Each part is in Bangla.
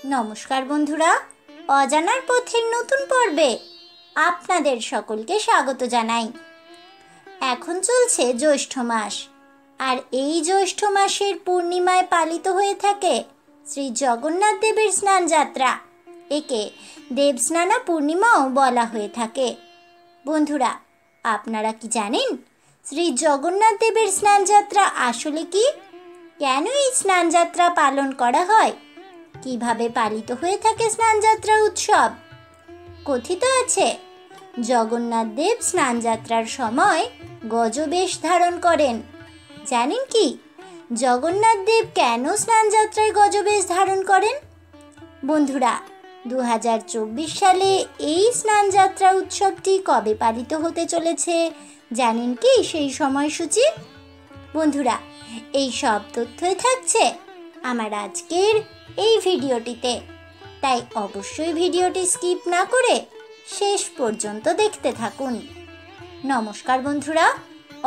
নমস্কার বন্ধুরা, অজানার পথের নতুন পর্বে আপনাদের সকলকে স্বাগত জানাই। এখন চলছে জ্যৈষ্ঠ মাস, আর এই জ্যৈষ্ঠ মাসের পূর্ণিমায় পালিত হয়ে থাকে শ্রী জগন্নাথ দেবের স্নান যাত্রা। একে দেবস্নানা পূর্ণিমাও বলা হয়ে থাকে। বন্ধুরা, আপনারা কি জানেন শ্রী জগন্নাথ দেবের স্নান যাত্রা আসলে কি? কেন এই স্নান যাত্রা পালন করা হয়? কিভাবে পালিত হয়ে থাকে স্নানযাত্রা উৎসব? কথিত আছে জগন্নাথ দেব স্নানযাত্রার সময় গজবেশ ধারণ করেন। জানেন কি জগন্নাথ দেব কেন স্নানযাত্রায় গজবেশ ধারণ করেন? বন্ধুরা, 2024 সালে এই স্নানযাত্রা উৎসবটি কবে পালিত হতে চলেছে জানেন কি সেই সময়সূচি? বন্ধুরা, এই সব তথ্যই থাকছে আমার আজকের এই ভিডিওটিতে, তাই অবশ্যই ভিডিওটি স্কিপ না করে শেষ পর্যন্ত দেখতে থাকুন। নমস্কার বন্ধুরা,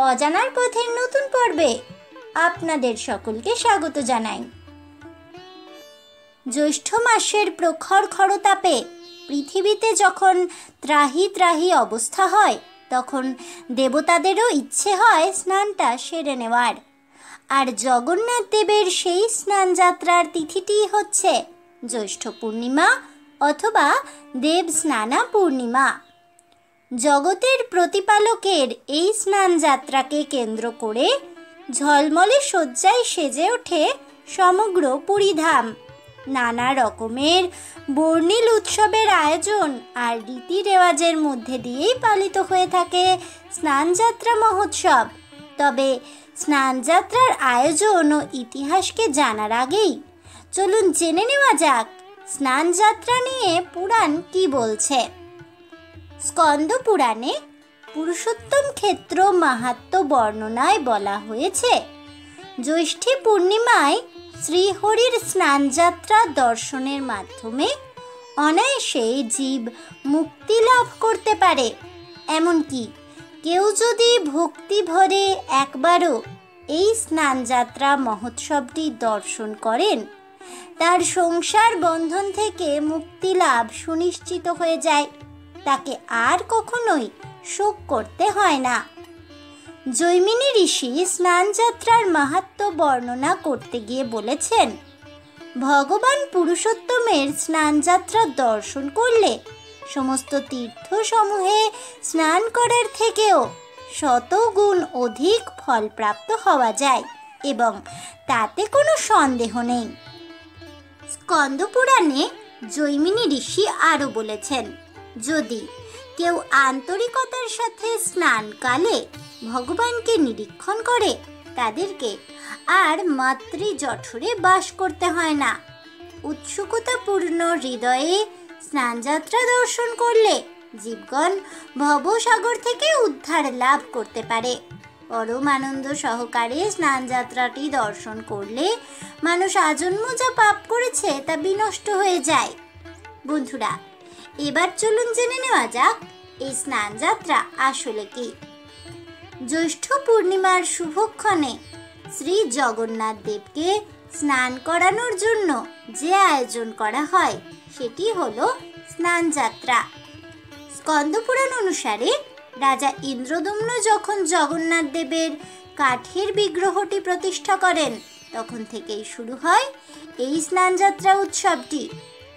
অজানার পথের নতুন পর্বে আপনাদের সকলকে স্বাগত জানাই। জ্যৈষ্ঠ মাসের প্রখর খরতাপে পৃথিবীতে যখন ত্রাহি ত্রাহি অবস্থা হয়, তখন দেবতাদেরও ইচ্ছে হয় স্নানটা সেরে নেওয়ার। আর জগন্নাথ দেবের সেই স্নানযাত্রার তিথিটি হচ্ছে জ্যৈষ্ঠ পূর্ণিমা অথবা দেবস্নানা পূর্ণিমা। জগতের প্রতিপালকের এই স্নানযাত্রাকে কেন্দ্র করে ঝলমলে সজ্জায় সেজে ওঠে সমগ্র পুরীধাম। নানা রকমের বর্ণিল উৎসবের আয়োজন আর রীতি রেওয়াজের মধ্যে দিয়েই পালিত হয়ে থাকে স্নানযাত্রা মহোৎসব। তবে স্নানযাত্রার আয়োজন ও ইতিহাসকে জানার আগেই চলুন জেনে নেওয়া যাক স্নানযাত্রা নিয়ে পুরাণ কি বলছে। স্কন্দ পুরাণে পুরুষোত্তম ক্ষেত্র মাহাত্ম্য বর্ণনায় বলা হয়েছে, জ্যৈষ্ঠী পূর্ণিমায় শ্রীহরির স্নানযাত্রা দর্শনের মাধ্যমে অনায়াসে জীব মুক্তি লাভ করতে পারে। এমনকি কেউ যদি ভক্তি ভরে একবারও এই স্নানযাত্রা মহোৎসবটি দর্শন করেন, তার সংসার বন্ধন থেকে মুক্তি লাভ সুনিশ্চিত হয়ে যায়। তাকে আর কখনোই শোক করতে হয় না। জৈমিনী ঋষি স্নানযাত্রার মাহাত্ম্য বর্ণনা করতে গিয়ে বলেছেন, ভগবান পুরুষোত্তমের স্নানযাত্রা দর্শন করলে সমস্ত তীর্থসমূহে স্নান করার থেকেও শতগুণ অধিক ফলপ্রাপ্ত হওয়া যায় এবং তাতে কোনো সন্দেহ নেই। স্কন্দ পুরাণে জৈমিনী ঋষি আরও বলেছেন, যদি কেউ আন্তরিকতার সাথে স্নানকালে ভগবানকে নিরীক্ষণ করে, তাদেরকে আর মাতৃজঠরে বাস করতে হয় না। উৎসুকতাপূর্ণ হৃদয়ে স্নানযাত্রা দর্শন করলে জীবগণ ভবসাগর থেকে উদ্ধার লাভ করতে পারে। পরম আনন্দ সহকারে স্নানযাত্রাটি দর্শন করলে মানুষ আজন্ম যা পাপ করেছে তা বিনষ্ট হয়ে যায়। বন্ধুরা, এবার চলুন জেনে নেওয়া যাক এই স্নানযাত্রা আসলে কি। জ্যৈষ্ঠ পূর্ণিমার শুভক্ষণে শ্রী জগন্নাথ দেবকে স্নান করানোর জন্য যে আয়োজন করা হয় সেটি হলো স্নানযাত্রা। স্কন্দপুরাণ অনুসারে রাজা ইন্দ্রদম্ন যখন জগন্নাথ দেবের কাঠের বিগ্রহটি প্রতিষ্ঠা করেন, তখন থেকেই শুরু হয় এই স্নানযাত্রা উৎসবটি।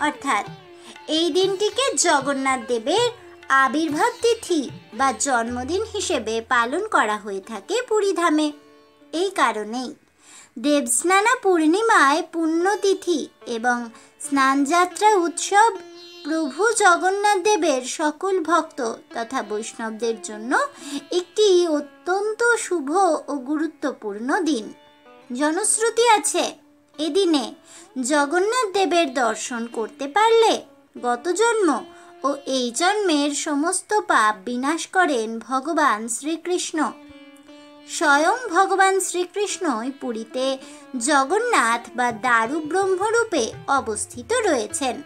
অর্থাৎ এই দিনটিকে জগন্নাথ দেবের আবির্ভাব তিথি বা জন্মদিন হিসেবে পালন করা হয়ে থাকে পুরীধামে। এই কারণেই দেবস্নানা পূর্ণিমায় পুণ্যতিথি এবং স্নানযাত্রা উৎসব প্রভু জগন্নাথ দেবের সকল ভক্ত তথা বৈষ্ণবদের জন্য একটি অত্যন্ত শুভ ও গুরুত্বপূর্ণ দিন। জনশ্রুতি আছে, এদিনে জগন্নাথ দেবের দর্শন করতে পারলে গত জন্ম ও এই জন্মের সমস্ত পাপ বিনাশ করেন ভগবান শ্রীকৃষ্ণ। স্বয়ং ভগবান শ্রীকৃষ্ণই পুরীতে জগন্নাথ বা দারু ব্রহ্মরূপে অবস্থিত রয়েছেন।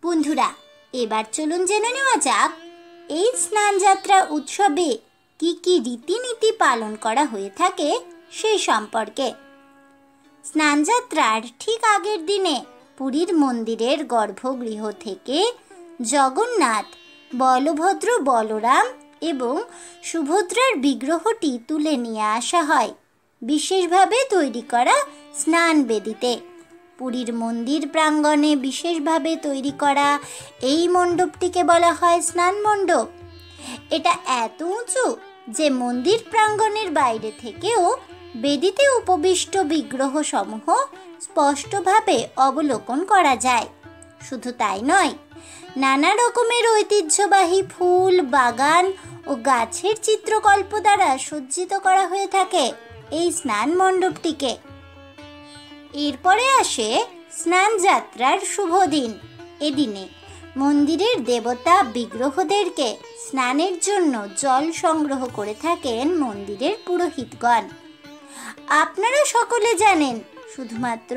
বন্ধুরা, এবার চলুন জেনে নেওয়া যাক এই স্নানযাত্রা উৎসবে কি কি রীতিনীতি পালন করা হয়ে থাকে সেই সম্পর্কে। স্নানযাত্রার ঠিক আগের দিনে পুরীর মন্দিরের গর্ভগৃহ থেকে জগন্নাথ, বলভদ্র, বলরাম এবং সুভদ্রার বিগ্রহটি তুলে নিয়ে আসা হয় বিশেষভাবে তৈরি করা স্নান বেদিতে। পুরীর মন্দির প্রাঙ্গণে বিশেষভাবে তৈরি করা এই মণ্ডপটিকে বলা হয় স্নান মণ্ডপ। এটা এত উঁচু যে মন্দির প্রাঙ্গণের বাইরে থেকেও বেদিতে উপবিষ্ট বিগ্রহ সমূহ স্পষ্টভাবে অবলোকন করা যায়। শুধু তাই নয়, নানা রকমের ঐতিহ্যবাহী ফুল, বাগান ও গাছের চিত্রকল্প দ্বারা সজ্জিত করা হয়ে থাকে এই স্নান মণ্ডপটিকে। এরপরে আসে স্নান যাত্রার শুভ দিন। এদিনে মন্দিরের দেবতা বিগ্রহদেরকে স্নানের জন্য জল সংগ্রহ করে থাকেন মন্দিরের পুরোহিতগণ। আপনারা সকলে জানেন, শুধুমাত্র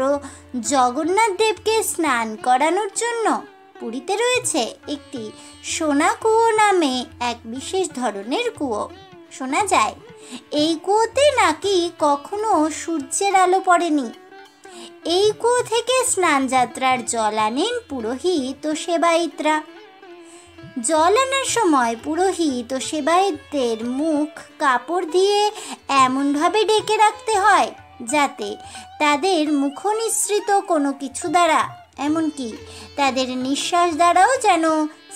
জগন্নাথ দেবকে স্নান করানোর জন্য পুরীতে রয়েছে একটি সোনা কুয়ো নামে এক বিশেষ ধরনের কুয়ো। শোনা যায় এই কুয়োতে নাকি কখনো সূর্যের আলো পড়েনি। এই কুয়ো থেকে স্নান যাত্রার জল আনেন পুরোহিত ও সেবায়িতরা। জল আনার সময় পুরোহিত ও সেবায়িতদের মুখ কাপড় দিয়ে এমনভাবে ঢেকে রাখতে হয় যাতে তাদের মুখনিসৃত কোনো কিছু দ্বারা, এমনকি তাদের নিঃশ্বাস দ্বারাও যেন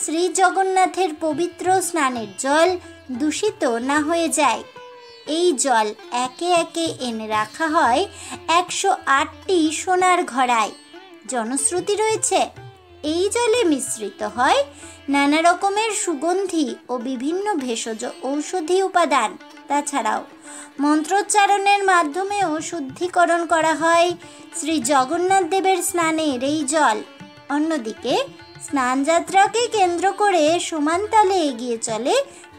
শ্রী জগন্নাথের পবিত্র স্নানের জল দূষিত না হয়ে যায়। এই জল একে একে এনে রাখা হয় 108টি সোনার ঘড়ায়। জনশ্রুতি রয়েছে এই জলে মিশ্রিত হয় নানা রকমের সুগন্ধি ও বিভিন্ন ভেষজ ঔষধি উপাদান। তাছাড়াও মন্ত্রোচ্চারণের মাধ্যমেও শুদ্ধিকরণ করা হয় শ্রী জগন্নাথ দেবের স্নানের এই জল। অন্যদিকে স্নান যাত্রাকে কেন্দ্র করে সমান তালে এগিয়ে চলে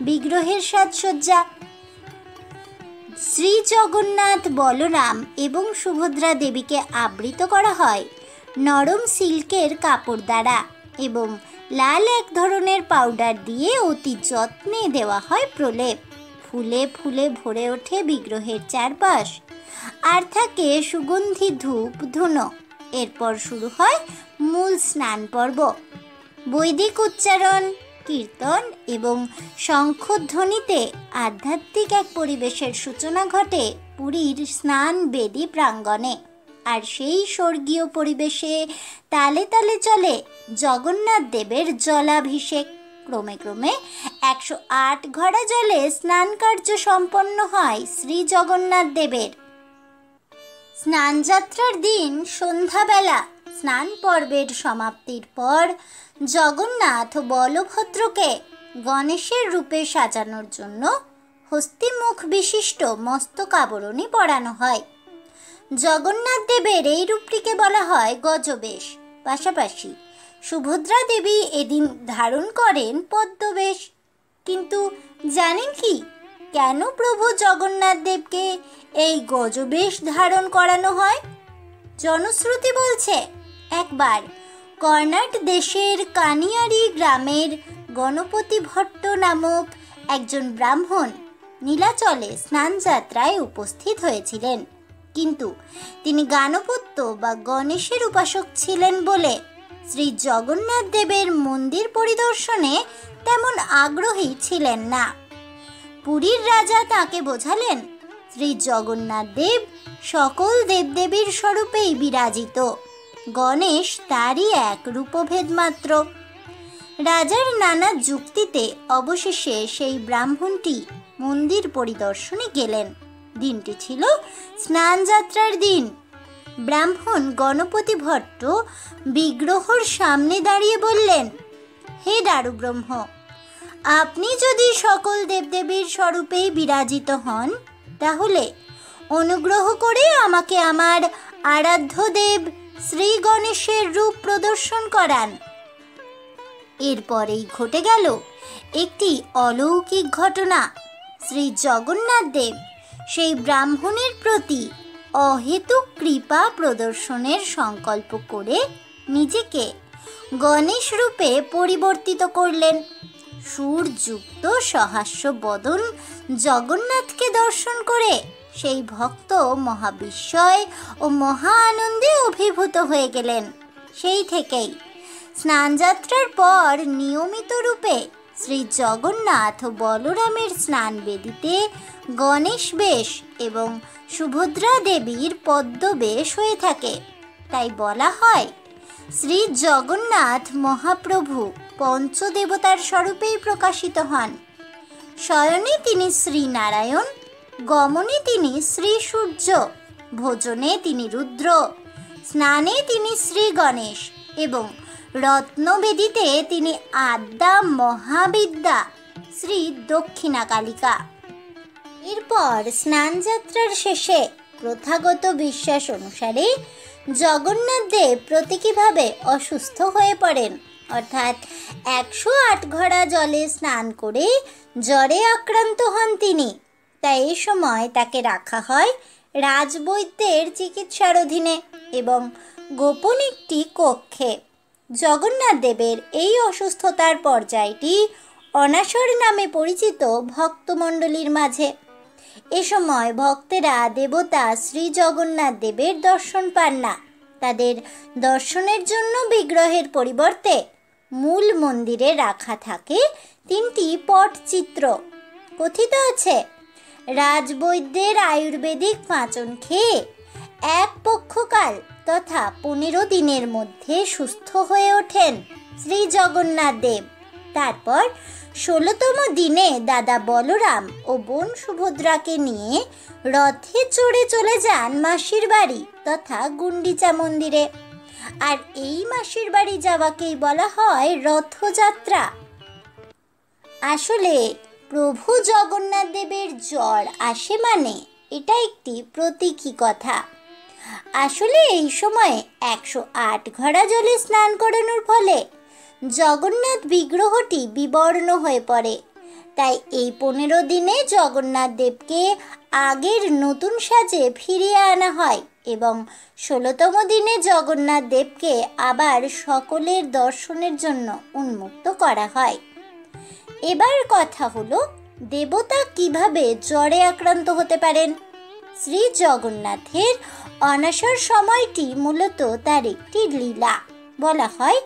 বিগ্রহের সাজসজ্জা। শ্রী জগন্নাথ, বলরাম এবং সুভদ্রা দেবীকে আবৃত করা হয় নরম সিল্কের কাপড় দ্বারা এবং লাল এক ধরনের পাউডার দিয়ে অতি যত্নে দেওয়া হয় প্রলেপ। ফুলে ফুলে ভরে ওঠে বিগ্রহের চারপাশ, আর থাকে সুগন্ধি ধূপ ধুনো। এরপর শুরু হয় মূল স্নান পর্ব। বৈদিক উচ্চারণ, কীর্তন এবং শঙ্খধ্বনিতে আধ্যাত্মিক এক পরিবেশের সূচনা ঘটে পুরীর স্নান বেদি প্রাঙ্গণে। আর সেই স্বর্গীয় পরিবেশে তালে তালে চলে জগন্নাথ দেবের জলাভিষেক। ক্রমে ক্রমে 108 ঘড়া জলে স্নান কার্য সম্পন্ন হয় শ্রী জগন্নাথ দেবের। স্নান যাত্রার দিন সন্ধ্যাবেলা স্নান পর্বের সমাপ্তির পর জগন্নাথ ও বলভদ্রকে গণেশের রূপে সাজানোর জন্য হস্তিমুখ বিশিষ্ট মস্তকাবরণী পরানো হয়। জগন্নাথ দেবের এই রূপটিকে বলা হয় গজবেশ। পাশাপাশি সুভদ্রা দেবী এদিন ধারণ করেন পদ্মবেশ। কিন্তু জানেন কি, কেন প্রভু জগন্নাথ দেবকে এই গজবেশ ধারণ করানো হয়? জনশ্রুতি বলছে, একবার কর্ণাট দেশের কানিয়ারি গ্রামের গণপতি ভট্ট নামক একজন ব্রাহ্মণ নীলাচলে স্নান যাত্রায় উপস্থিত হয়েছিলেন। কিন্তু তিনি গাণপত্য বা গণেশের উপাসক ছিলেন বলে শ্রী জগন্নাথ দেবের মন্দির পরিদর্শনে তেমন আগ্রহী ছিলেন না। পুরীর রাজা তাকে বোঝালেন শ্রী জগন্নাথ দেব সকল দেবদেবীর স্বরূপেই বিরাজিত, গণেশ তারই এক রূপভেদ মাত্র। রাজার নানা যুক্তিতে অবশেষে সেই ব্রাহ্মণটি মন্দির পরিদর্শনে গেলেন। দিনটি ছিল স্নান যাত্রার দিন। ব্রাহ্মণ গণপতি ভট্ট বিগ্রহর সামনে দাঁড়িয়ে বললেন, হে দারুব্রহ্ম, আপনি যদি সকল দেবদেবীর স্বরূপেই বিরাজিত হন, তাহলে অনুগ্রহ করে আমাকে আমার আরাধ্য দেব শ্রী গণেশের রূপ প্রদর্শন করান। এরপরেই ঘটে গেল একটি অলৌকিক ঘটনা। শ্রী জগন্নাথ দেব সেই ব্রাহ্মণের প্রতি অহেতুক কৃপা প্রদর্শনের সংকল্প করে নিজেকে গণেশ রূপে পরিবর্তিত করলেন। সুরযুক্ত সহাস্য বদন জগন্নাথকে দর্শন করে সেই ভক্ত মহাবিস্ময় ও মহা আনন্দে অভিভূত হয়ে গেলেন। সেই থেকেই স্নানযাত্রার পর নিয়মিত রূপে শ্রী জগন্নাথ ও বলরামের স্নান বেদিতে গণেশ বেশ এবং সুভদ্রা দেবীর পদ্মবেশ হয়ে থাকে। তাই বলা হয় শ্রী জগন্নাথ মহাপ্রভু পঞ্চদেবতার স্বরূপেই প্রকাশিত হন। শয়নে তিনি শ্রীনারায়ণ, গমনে তিনি শ্রী সূর্য, ভোজনে তিনি রুদ্র, স্নানে তিনি শ্রী গণেশ এবং রত্নবেদিতে তিনি আদ্যা মহাবিদ্যা শ্রী দক্ষিণা কালিকা। এরপর স্নানযাত্রার শেষে প্রথাগত বিশ্বাস অনুসারে জগন্নাথ দেব প্রতীকীভাবে অসুস্থ হয়ে পড়েন, অর্থাৎ 108 ঘড়া জলে স্নান করে জ্বরে আক্রান্ত হন তিনি। তাই এই সময় তাকে রাখা হয় রাজবৈদ্যের চিকিৎসার অধীনে এবং গোপন একটি কক্ষে। জগন্নাথ দেবের এই অসুস্থতার পর্যায়টি অনাসর নামে পরিচিত ভক্তমণ্ডলীর মাঝে। এ সময় ভক্তেরা দেবতা শ্রী জগন্নাথ দেবের দর্শন পান না। তাদের দর্শনের জন্য বিগ্রহের পরিবর্তে মূল মন্দিরে রাখা থাকে 3টি পটচিত্র। কথিত আছে রাজবৈদ্যের আয়ুর্বেদিক পাঁচন খেয়ে এক পক্ষকাল তথা 15 দিনের মধ্যে সুস্থ হয়ে ওঠেন শ্রী জগন্নাথ দেব। তারপর 16তম দিনে দাদা বলরাম ও বোন সুভদ্রাকে নিয়ে রথে চড়ে চলে যান মাসির বাড়ি তথা গুন্ডিচা মন্দিরে। আর এই মাসির বাড়ি যাওয়াকেই বলা হয় রথযাত্রা। আসলে প্রভু জগন্নাথ দেবের জ্বর আসে মানে এটা একটি প্রতীকী কথা। আসলে এই সময়ে 108 ঘড়া জলে স্নান করানোর ফলে জগন্নাথ বিগ্রহটি বিবর্ণ হয়ে পড়ে। তাই এই 15 দিনে জগন্নাথ দেবকে আগের নতুন সাজে ফিরিয়ে আনা হয় এবং 16তম দিনে জগন্নাথ দেবকে আবার সকলের দর্শনের জন্য উন্মুক্ত করা হয়। এবার কথা হলো দেবতা কিভাবে জ্বরে আক্রান্ত হতে পারেন। শ্রী জগন্নাথের অনাসর সময়টি মূলত তার একটি লীলা। বলা হয়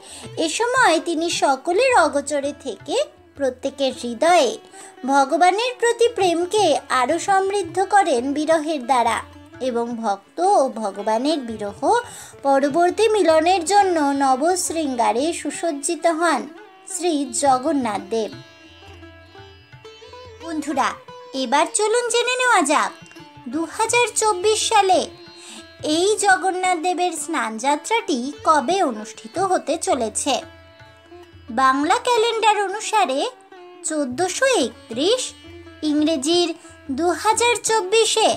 এ সময় তিনি সকলের অগোচরে থেকে প্রত্যেকের হৃদয়ে ভগবানের প্রতি প্রেমকে আরও সমৃদ্ধ করেন বিরহের দ্বারা এবং ভক্ত ও ভগবানের বিরহ পরবর্তী মিলনের জন্য নবশৃঙ্গারে সুসজ্জিত হন শ্রী জগন্নাথ দেব। বন্ধুরা, এবার চলুন জেনে নেওয়া যাক 2024 সালে এই জগন্নাথ দেবের স্নানযাত্রাটি কবে অনুষ্ঠিত হতে চলেছে। বাংলা ক্যালেন্ডার অনুসারে 1431, ইংরেজির 2024-এ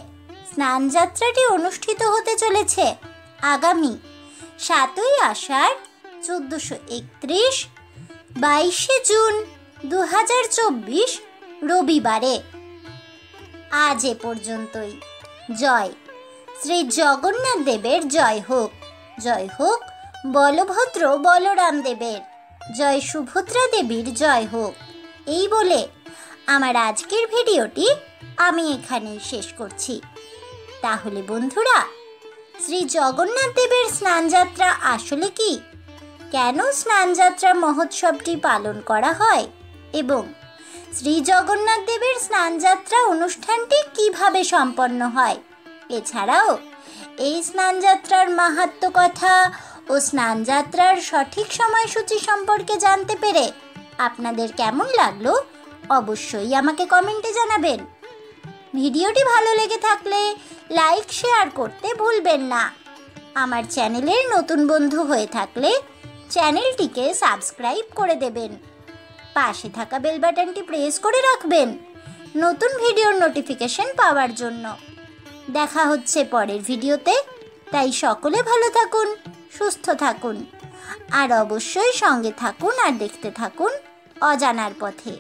স্নানযাত্রাটি অনুষ্ঠিত হতে চলেছে আগামী 7ই আষাঢ় 1431, 22শে জুন 2024 রবিবারে। আজ এ পর্যন্তই। জয় শ্রী জগন্নাথ দেবের জয় হোক, জয় হোক বলভদ্র বলরাম দেবের, জয় সুভদ্রা দেবীর জয় হোক। এই বলে আমার আজকের ভিডিওটি আমি এখানেই শেষ করছি। তাহলে বন্ধুরা, শ্রী জগন্নাথ দেবের স্নানযাত্রা আসলে কি, কেন স্নানযাত্রা মহোৎসবটি পালন করা হয় এবং শ্রী জগন্নাথ দেবের স্নানযাত্রা অনুষ্ঠানটি কিভাবে সম্পন্ন হয়, এছাড়াও এই স্নানযাত্রার মাহাত্ম্য কথা ও স্নানযাত্রার সঠিক সময়সূচি সম্পর্কে জানতে পেরে আপনাদের কেমন লাগলো অবশ্যই আমাকে কমেন্টে জানাবেন। ভিডিওটি ভালো লেগে থাকলে লাইক শেয়ার করতে ভুলবেন না। আমার চ্যানেলের নতুন বন্ধু হয়ে থাকলে চ্যানেলটিকে সাবস্ক্রাইব করে দেবেন। পাশে থাকা বেল বাটনটি প্রেস করে রাখবেন নতুন ভিডিওর নোটিফিকেশন পাওয়ার জন্য। দেখা হচ্ছে পরের ভিডিওতে, তাই সকলে ভালো থাকুন, সুস্থ থাকুন আর অবশ্যই সঙ্গে থাকুন আর দেখতে থাকুন অজানার পথে।